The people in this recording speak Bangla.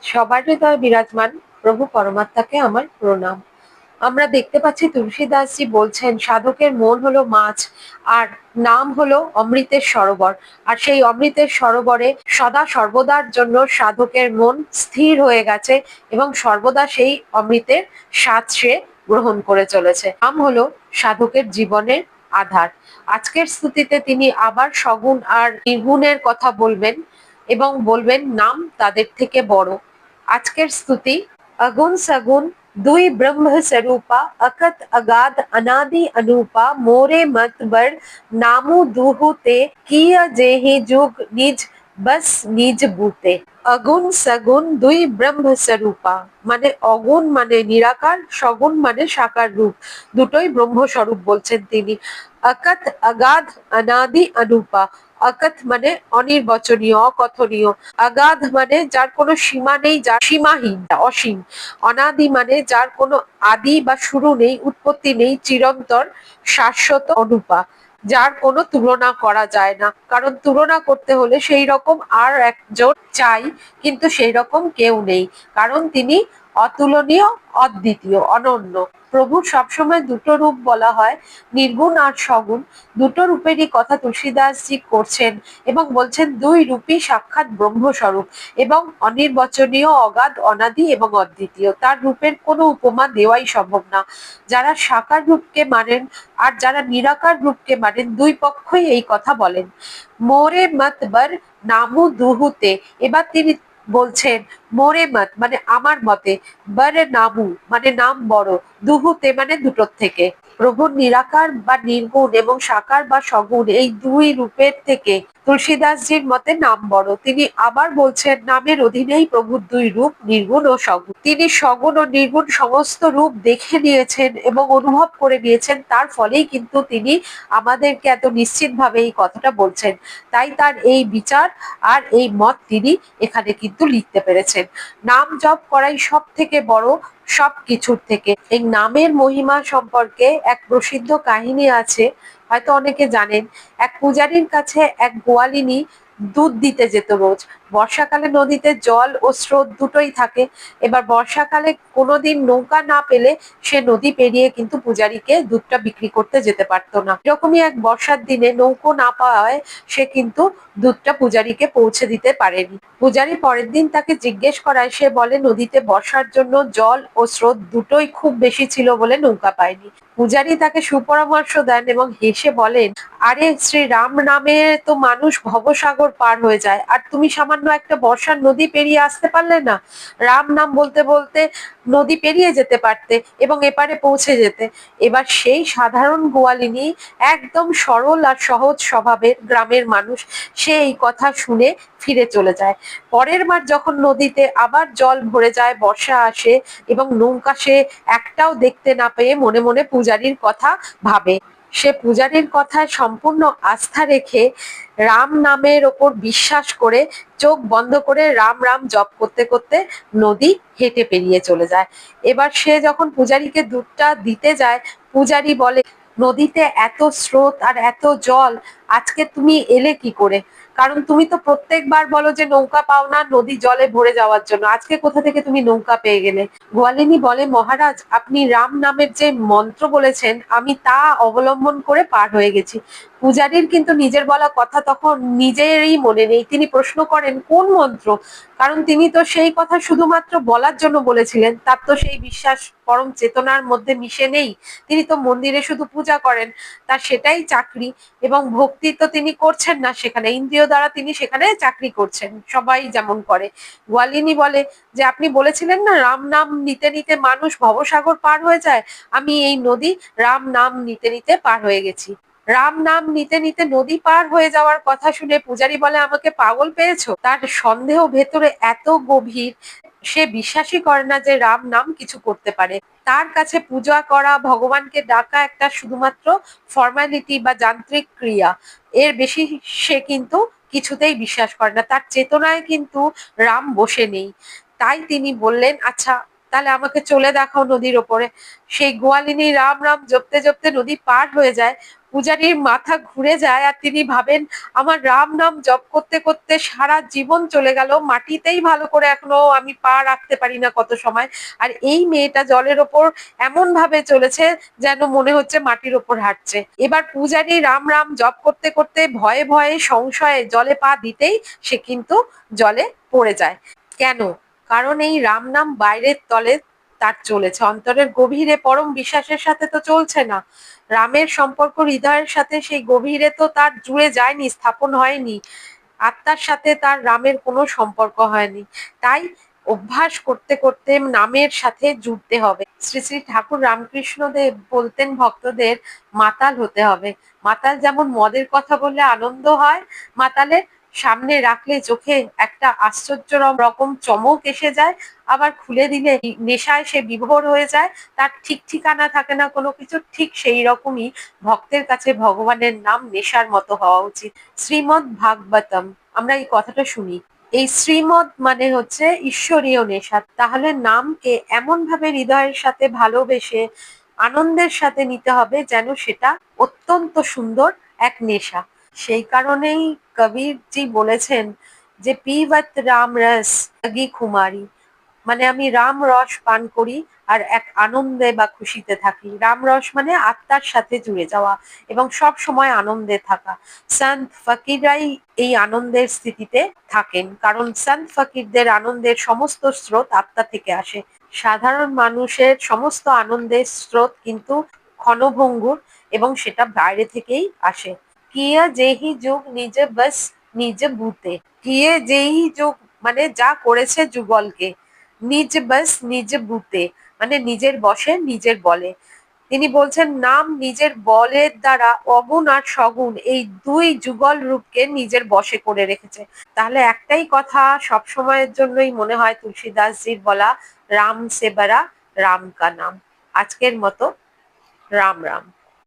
সবার হৃদয়ে বিরাজমান প্রভু পরমাত্মাকে আমার প্রণাম। আমরা দেখতে পাচ্ছি তুলসীদাসজি বলছেন সাধকের মন হলো মাছ আর নাম হলো অমৃতের সরোবর। আর সেই অমৃতের সরোবরে সদা সর্বদার জন্য সাধকের মন স্থির হয়ে গেছে এবং সর্বদা সেই অমৃতের স্বাদ সে গ্রহণ করে চলেছে। নাম হলো সাধকের জীবনের আধার। আজকের স্তুতিতে তিনি আবার সগুণ আর নির্গুণের কথা বলবেন এবং বলবেন নাম তাদের থেকে বড়। আজকের স্তুতি अगुण सगुण दुई ब्रह्म स्वरूपा अकत अगाध अनादि अनूपा मोरे मत बर नामु दुहु ते किया जेहि जुग निज बस निज बूते। अगुण सगुण दुई ब्रह्म स्वरूपा মানে অগুণ মানে নিরাকার, সগুণ মানে সাকার রূপ, দুটোই ব্রহ্ম স্বরূপ বলছেন তিনি। অকথ অগাধ অনাদি অনুপা, অকথ মানে অনির্বচনীয়, অকথনীয়, অগাধ মানে যার কোনো সীমা নেই, যার সীমাহীন, অসীম, অনাদি মানে যার কোনো আদি বা শুরু নেই, উৎপত্তি নেই, চিরন্তর, শাশ্বত, অনুপা যার কোনো তুলনা করা যায় না, কারণ তুলনা করতে হলে সেই রকম আর একজন চাই, কিন্তু সেই রকম কেউ নেই, কারণ তিনি অতুলনীয়, অদ্বিতীয়, অনন্য। প্রভুর সবসময় দুটো রূপ বলা হয়, নির্গুণ আর সগুণ, দুটো রূপেরই কথা তুলসীদাসজি করছেন এবং বলছেন দুই রূপই সাক্ষাৎ ব্রহ্মস্বরূপ এবং অনির্বচনীয়, অগাধ, অনাদি এবং অদ্বিতীয়। তার রূপের কোনো উপমা দেওয়াই সম্ভব না। যারা সাকার রূপকে মানেন আর যারা নিরাকার রূপকে মানেন, দুই পক্ষই এই কথা বলেন। মোরে মত বর নামু দুহুতে, এবার তিনি বলছেন মোরে মত মানে আমার মতে, বর নামু মানে নাম বড়, দুহুতে মানে দুটোর থেকে। প্রভুর নিরাকার বা নির্গুণ এবং সাকার বা সগুণ এই দুই রূপের থেকে তুলসীদাসজির মতে নাম বড়। তিনি আবার বলছেন নামের অধীনেই প্রভুর দুই রূপ, নির্গুণ ও সগুণ। তিনি সগুণ ও নির্গুণ সমস্ত রূপ দেখে নিয়েছেন এবং অনুভব করে নিয়েছেন, তার ফলেই কিন্তু তিনি আমাদেরকে এত নিশ্চিতভাবে এই কথাটা বলছেন। তাই তার এই বিচার আর এই মত তিনি এখানে কিন্তু লিখতে পেরেছেন। নাম জপ করাই সব থেকে বড়, সব কিছুর থেকে। এই নামের মহিমা সম্পর্কে এক প্রসিদ্ধ কাহিনী আছে, হয়তো অনেকে জানেন। এক পূজারীর কাছে এক গোয়ালিনী দুধ দিতে যেত রোজ। বর্ষাকালে নদীতে জল ও স্রোত দুটোই থাকে। এবার বর্ষাকালে কোনোদিন নৌকা না পেলে সে নদী পেরিয়ে কিন্তু পূজারীকে দুধটা বিক্রি করতে যেতে পারতো না। এরকমই এক বর্ষার দিনে নৌকো না পাওয়ায় সে কিন্তু দুধটা পূজারীকে পৌঁছে দিতে পারেনি। পূজারী পরের দিন তাকে জিজ্ঞেস করায় সে বলে নদীতে বর্ষার জন্য জল ও স্রোত দুটোই খুব বেশি ছিল বলে নৌকা পায়নি। পূজারী তাকে সুপরামর্শ দেন এবং হেসে বলেন, আরে শ্রী রাম নামে তো মানুষ ভবসাগর পার হয়ে যায়, আর তুমি সামান্য একটা বর্ষার নদী পেরিয়ে আসতে পারলে না? রাম নাম বলতে বলতে নদী পেরিয়ে যেতে পারতে এবং এপারে পৌঁছে যেতে। এবার সেই সাধারণ গোয়ালিনী, একদম সরল আর সহজ স্বভাবের গ্রামের মানুষ, সে এই কথা শুনে ফিরে চলে যায়। পরের বার যখন নদীতে আবার জল ভরে যায়, বর্ষা আসে এবং নৌকা সে একটাও দেখতে না পেয়ে মনে মনে পূজারীর কথা ভাবে। সে পূজারীর কথায় সম্পূর্ণ আস্থা রেখে রাম নামের ওপর বিশ্বাস করে চোখ বন্ধ করে রাম রাম জপ করতে করতে নদী হেঁটে পেরিয়ে চলে যায়। এবার সে যখন পূজারীকে দুধটা দিতে যায়, পূজারী বলে, নদীতে এত স্রোত আর এত জল, আজকে তুমি এলে কি করে? কারণ তুমি তো প্রত্যেকবার বলো যে নৌকা পাও না নদী জলে ভরে যাওয়ার জন্য, আজকে কোথা থেকে তুমি নৌকা পেয়ে গেলে? গোয়ালিনী বলে, মহারাজ, আপনি রাম নামের যে মন্ত্র বলেছেন আমি তা অবলম্বন করে পার হয়ে গেছি। পূজারীর কিন্তু নিজের বলা কথা তখন নিজেরই মনে নেই। তিনি প্রশ্ন করেন, কোন মন্ত্র? কারণ তিনি তো সেই কথা শুধুমাত্র বলার জন্য বলেছিলেন, তার তো সেই বিশ্বাস পরম চেতনার মধ্যে মিশে নেই। তিনি তো মন্দিরে শুধু পূজা করেন, তার সেটাই চাকরি, এবং ভক্তি তো তিনি করছেন না সেখানে, ইন্দ্রিয় দ্বারা তিনি সেখানে চাকরি করছেন, সবাই যেমন করে। গোয়ালিনী বলে যে আপনি বলেছিলেন না রাম নাম নিতে নিতে মানুষ ভবসাগর পার হয়ে যায়, আমি এই নদী রাম নাম নিতে নিতে পার হয়ে গেছি। রাম নাম নিতে নিতে নদী পার হয়ে যাওয়ার কথা শুনে পূজারী বলে, আমাকে পাগল পেয়েছো? তার সন্দেহ ভেতরে এত গভীর, সে বিশ্বাসই করে না যে রাম নাম কিছু করতে পারে। তার কাছে পূজা করা, ভগবানকে ডাকা একটা শুধুমাত্র ফর্মালিটি বা যান্ত্রিক ক্রিয়া, এর বেশি সে কিন্তু কিছুতেই বিশ্বাস করে না। তার চেতনায় কিন্তু রাম বসে নেই। তাই তিনি বললেন, আচ্ছা তাহলে আমাকে চলে দেখাও নদীর ওপরে। সেই গোয়ালিনী রাম রাম জপতে জপতে নদী পার হয়ে যায়। পূজারীর মাথা ঘুরে যায় আর তিনি ভাবেন আমার রাম নাম জপ করতে করতে সারা জীবন চলে গেল, মাটিতেই ভালো করে এখনো আমি পা রাখতে পারি না কত সময়। আর এই মেয়েটা জলের ওপর এমন ভাবে চলেছে যেন মনে হচ্ছে মাটির ওপর হাঁটছে। এবার পূজারী রাম রাম জপ করতে করতে ভয়ে ভয়ে সংশয়ে জলে পা দিতেই সে কিন্তু জলে পড়ে যায়। কেন? কারণ এই রাম নাম বাইরের তলে তার চলেছে, অন্তরের গভীরে পরম বিশ্বাসের সাথে তো চলছে না। রামের সম্পর্ক হৃদয়ের সাথে সেই গভীরে তো তার জুড়ে যায়নি, স্থাপন হয়নি। আত্মার সাথে তার রামের কোনো সম্পর্ক হয়নি। তাই অভ্যাস করতে করতে নামের সাথে জুড়তে হবে। শ্রী শ্রী ঠাকুর রামকৃষ্ণ দেব বলতেন ভক্তদের মাতাল হতে হবে। মাতাল যেমন মদের কথা বললে আনন্দ হয়, মাতালের সামনে রাখলে চোখে একটা আশ্চর্য রকম চমক এসে যায়, আবার খুলে দিলে নেশায় সে বিভোর হয়ে যায়, তার ঠিক ঠিকানা থাকে না কোনো কিছু। ঠিক সেই রকমই ভক্তের কাছে ভগবানের নাম নেশার মতো হওয়া উচিত। শ্রীমদ্ ভাগবতম, আমরা এই কথাটা শুনি। এই শ্রীমদ মানে হচ্ছে ঈশ্বরীয় নেশা। তাহলে নামকে এমন ভাবে হৃদয়ের সাথে ভালোবেসে আনন্দের সাথে নিতে হবে যেন সেটা অত্যন্ত সুন্দর এক নেশা। সেই কারণেই কবিরজি বলেছেন যে পিবত রাম রস লগি খুমারি, মানে আমি রাম রস পান করি আর এক আনন্দে বা খুশিতে থাকি। রাম রস মানে আত্মার সাথে জুড়ে যাওয়া এবং সব সময় আনন্দে থাকা। সন্ত ফকিররাই এই আনন্দের স্থিতিতে থাকেন, কারণ সন্ত ফকিরদের আনন্দের সমস্ত স্রোত আত্মা থেকে আসে। সাধারণ মানুষের সমস্ত আনন্দের স্রোত কিন্তু ক্ষণভঙ্গুর এবং সেটা বাইরে থেকেই আসে। কিয়া যেহি যুগ নিজে বস নিজে ভূতে, কিয়ে যেহি যুগ মানে যা করেছে যুগলকে, নিজ বস নিজ ভূতে মানে নিজের বশে নিজের বলে। তিনি বলছেন নাম নিজের বলের দ্বারা অগুণ আর সগুণ এই দুই যুগল রূপকে নিজের বশে করে রেখেছে। তাহলে একটাই কথা সব সময়ের জন্যই মনে হয় তুলসীদাসজির বলা, রাম সে বড়া রাম কা নাম। আজকের মতো রাম রাম।